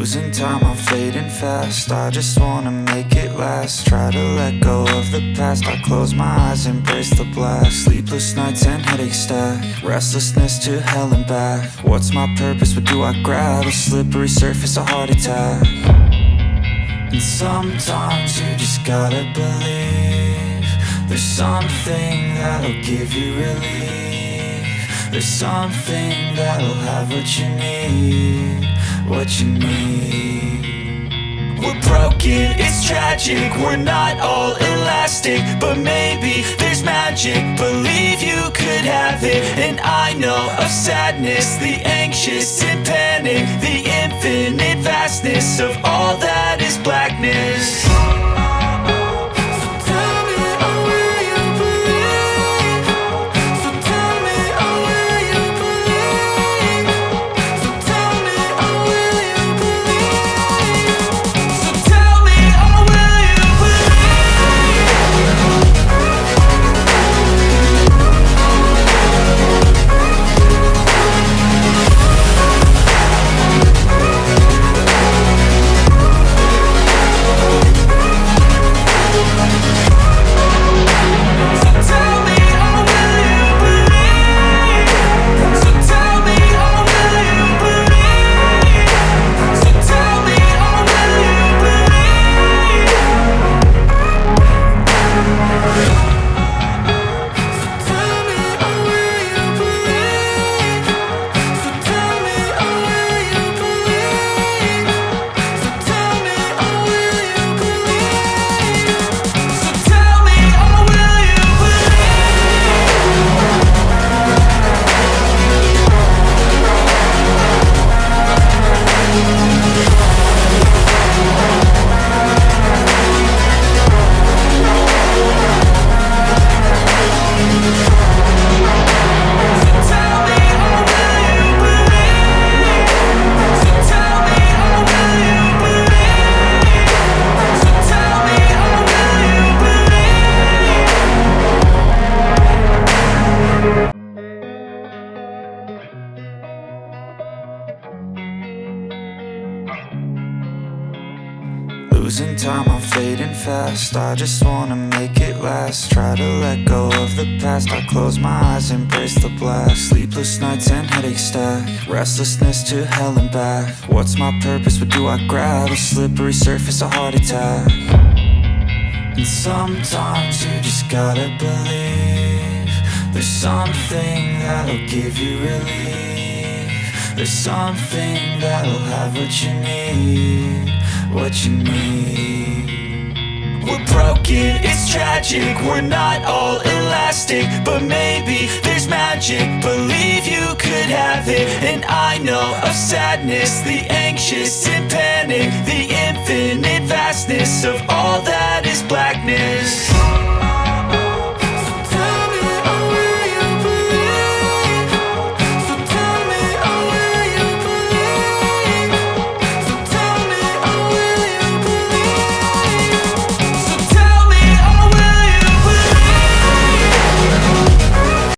Losing time, I'm fading fast. I just wanna make it last. Try to let go of the past. I close my eyes, embrace the blast. Sleepless nights and headaches stack. Restlessness to hell and back. What's my purpose? What do I grab? A slippery surface, a heart attack. And sometimes you just gotta believe there's something that'll give you relief. There's something that'll have what you need, what you need. We're broken, it's tragic, we're not all elastic, but maybe there's magic. Believe you could have it, and I know of sadness, the anxious and panic, the infinite vastness of all that is blackness. Losing time, I'm fading fast. I just wanna make it last. Try to let go of the past. I close my eyes, embrace the blast. Sleepless nights and headaches stack. Restlessness to hell and back. What's my purpose? What do I grab? A slippery surface, a heart attack. And sometimes you just gotta believe there's something that'll give you relief. There's something that'll have what you need, what you need. We're broken, it's tragic, we're not all elastic, but maybe there's magic. Believe you could have it, and I know of sadness, the anxious and panic, the infinite vastness of all that